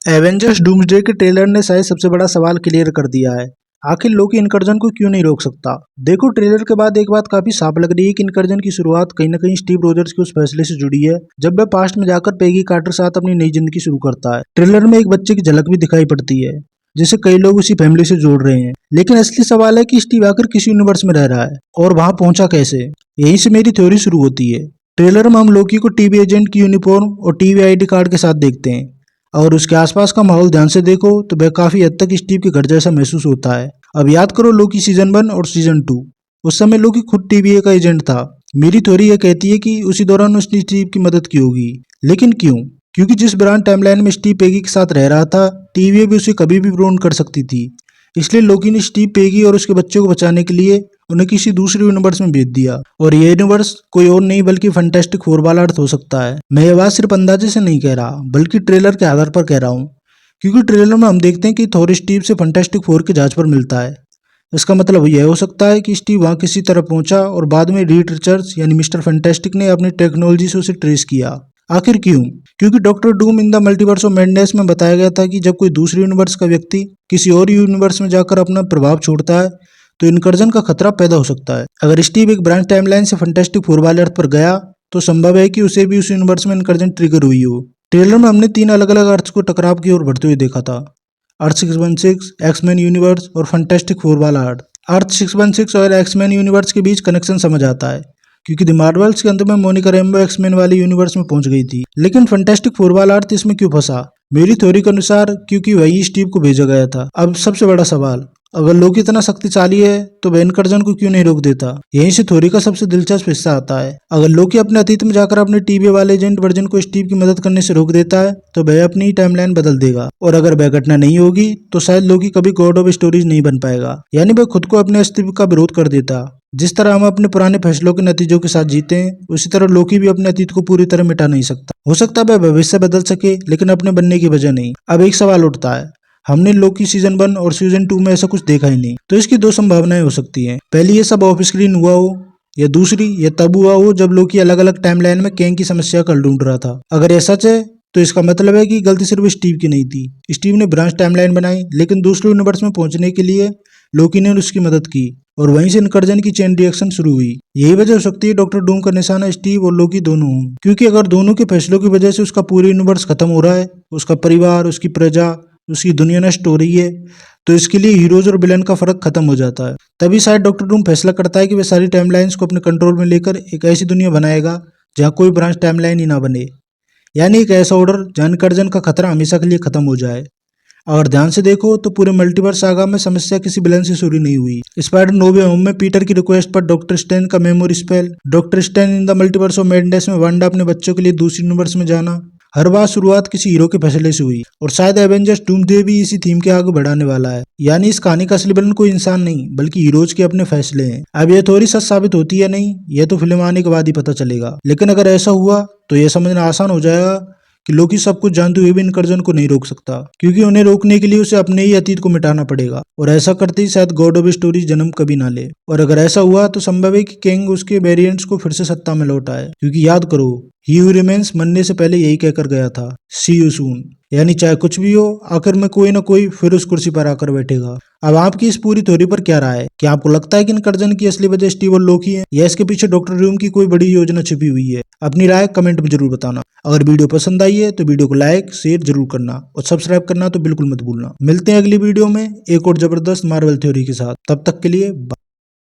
Avengers doomsday के trailer ने शायद सबसे बड़ा सवाल क्लियर कर दिया है। आखिर लोकी इनकर्जन को क्यों नहीं रोक सकता? देखो, ट्रेलर के बाद एक बात काफी साफ लग रही है कि इनकर्जन की शुरुआत कहीं ना कहीं स्टीव रोजर्स के उस फैसले से जुड़ी है जब वह पास्ट में जाकर पेगी कार्टर साथ अपनी नई जिंदगी शुरू करता है। ट्रेलर में एक बच्चे की झलक भी दिखाई पड़ती है जिसे कई लोग उसी फैमिली से जोड़ रहे हैं। लेकिन असली सवाल है कि स्टीव आखिर किस यूनिवर्स में रह रहा है और वहां पहुंचा कैसे। यहीं से मेरी थ्योरी शुरू होती है। ट्रेलर में हम लोकी को टीवी एजेंट की यूनिफॉर्म और टीवी आईडी कार्ड के साथ देखते हैं और उसके आसपास का माहौल ध्यान से देखो तो वह काफी हद तक स्टीव के घर जैसा महसूस होता है। अब याद करो लोकी सीजन 1 और सीजन 2, उस समय लोकी खुद टीवीए का एजेंट था। मेरी थ्योरी यह कहती है कि उसी दौरान उसने स्टीव की मदद की होगी। लेकिन क्यों? क्योंकि जिस ब्रांड टाइमलाइन में स्टीव पेगी के साथ रह रहा था, टीवीए भी उसे कभी भी क्लोन कर सकती थी। इसलिए लोकी ने स्टीव पेगी और उसके बच्चे को बचाने के लिए उन्हें किसी दूसरे यूनिवर्स में भेज दिया। और ये यूनिवर्स कोई और नहीं बल्कि फैंटास्टिक फोर वाला अर्थ हो सकता है। मैं ये बात सिर्फ अंदाजे से नहीं कह रहा बल्कि ट्रेलर के आधार पर कह रहा हूँ, क्योंकि ट्रेलर में हम देखते हैं कि थोर स्टीव से फैंटास्टिक फोर के जहाज पर मिलता है। इसका मतलब यह हो सकता है कि स्टीव वहां किसी तरह पहुंचा और बाद में रीड रिचर्ड्स यानी मिस्टर फैंटास्टिक ने अपनी टेक्नोलॉजी से उसे ट्रेस किया। आखिर क्यों? क्योंकि doctor Doom in the multiverse of madness में बताया गया था कि जब कोई दूसरे यूनिवर्स का व्यक्ति किसी और यूनिवर्स में जाकर अपना प्रभाव छोड़ता है तो इनकर्जन का खतरा पैदा हो सकता है। अगर स्टीव एक ब्रांच टाइमलाइन से फैंटास्टिक फोर वाले अर्थ पर गया तो संभव है कि उसे भी उस यूनिवर्स में इनकर्जन ट्रिगर हुई हो। ट्रेलर में हमने 3 अलग अलग अर्थ को टकराव की ओर बढ़ते हुए देखा था। अर्थ 616, एक्समैन यूनिवर्स और फैंटास्टिक फोर वाला अर्थ। अर्थ 616 और एक्समैन यूनिवर्स के बीच कनेक्शन समझ आता है क्योंकि द मार्वल्स के अंत में मोनिका रैम्बो एक्समैन वाले यूनिवर्स में पहुंच गई थी। लेकिन फैंटास्टिक फोर वाला अर्थ इसमें क्यों फंसा? मेरी थ्योरी के अनुसार क्योंकि वही स्टीव को भेजा गया था। अब सबसे बड़ा सवाल, अगर लोकी इतना शक्तिशाली है तो वह इनकर्जन को क्यों नहीं रोक देता? यहीं से थ्योरी का सबसे दिलचस्प हिस्सा आता है। अगर लोकी अपने अतीत में जाकर अपने टीवी वाले एजेंट वर्जन को स्टीव की मदद करने से रोक देता है तो वह अपनी टाइमलाइन बदल देगा। और अगर वह घटना नहीं होगी तो शायद लोकी कभी गॉड ऑफ स्टोरीज नहीं बन पाएगा, यानी वह खुद को अपने अस्तित्व का विरोध कर देता। जिस तरह हम अपने पुराने फैसलों के नतीजों के साथ जीते हैं, उसी तरह लोकी भी अपने अतीत को पूरी तरह मिटा नहीं सकता। हो सकता है वह भविष्य बदल सके लेकिन अपने बनने की वजह नहीं। अब एक सवाल उठता है, हमने लोकी सीजन 1 और सीजन 2 में ऐसा कुछ देखा ही नहीं, तो इसकी 2 संभावनाएं हो सकती हैं। पहली, ये सब ऑफ स्क्रीन हुआ हो, या दूसरी, ये तब हुआ हो जब लोकी अलग अलग टाइमलाइन में कैंग की समस्या का हल ढूंढ रहा था। अगर यह सच है तो इसका मतलब है कि गलती सिर्फ स्टीव की नहीं थी। स्टीव ने ब्रांच टाइमलाइन बनाई लेकिन दूसरे यूनिवर्स में पहुंचने के लिए लोकी ने उसकी मदद की और वहीं से इनकर्जन की चेन रिएक्शन शुरू हुई। यही वजह हो सकती है डॉक्टर डूम का निशाना स्टीव और लोकी दोनों हों, क्योंकि अगर दोनों के फैसलों की वजह से उसका पूरा यूनिवर्स खत्म हो रहा है, उसका परिवार, उसकी प्रजा, उसकी दुनिया नष्ट हो रही है, तो इसके लिए हीरोज और विलन का फर्क खत्म हो जाता है। तभी शायद डॉक्टर डूम फैसला करता है कि वह सारी टाइमलाइंस को अपने कंट्रोल में लेकर एक ऐसी दुनिया बनाएगा जहां कोई ब्रांच टाइमलाइन ही ना बने, यानी एक ऐसा ऑर्डर जहां इनकर्जन का खतरा हमेशा के लिए खत्म हो जाए। अगर ध्यान से देखो तो पूरे मल्टीवर्स सागा में समस्या किसी विलन से शुरू नहीं हुई। स्पाइडर नो वे होम में पीटर की रिक्वेस्ट पर डॉक्टर स्ट्रेंज का memory spell, doctor strange in the multiverse of madness में वांडा अपने बच्चों के लिए दूसरी यूनिवर्स में जाना, हर बार शुरुआत किसी हीरो के फैसले से हुई। और शायद एवेंजर्स डूम्सडे भी इसी थीम के आगे बढ़ाने वाला है, यानी इस कहानी का असली विलन कोई इंसान नहीं बल्कि हीरोज के अपने फैसले हैं। अब यह थोड़ी सच साबित होती है नहीं, यह तो फिल्म आने के बाद ही पता चलेगा। लेकिन अगर ऐसा हुआ तो यह समझना आसान हो जाएगा कि लोकी सब कुछ जानते हुए भी इनकर्जन को नहीं रोक सकता, क्योंकि उन्हें रोकने के लिए उसे अपने ही अतीत को मिटाना पड़ेगा। और ऐसा करते ही शायद गॉड ऑफ स्टोरीज जन्म कभी ना ले। और अगर ऐसा हुआ तो संभव है कि कैंग उसके वेरिएंट्स को फिर से सत्ता में लौट आए, क्योंकि याद करो ही हू रिमेन्स मरने से पहले यही कहकर गया था, सी यू सून, यानी चाहे कुछ भी हो आखिर में कोई ना कोई फिर उस कुर्सी पर आकर बैठेगा। अब आपकी इस पूरी थ्योरी पर क्या राय है? क्या आपको लगता है कि इनकर्जन की असली वजह स्टीव और लोकी है, या इसके पीछे डॉक्टर डूम की कोई बड़ी योजना छिपी हुई है? अपनी राय कमेंट में जरूर बताना। अगर वीडियो पसंद आई है तो वीडियो को लाइक शेयर जरूर करना और सब्सक्राइब करना तो बिल्कुल मत भूलना। मिलते हैं अगली वीडियो में एक और जबरदस्त मार्वल थ्योरी के साथ। तब तक के लिए बाय।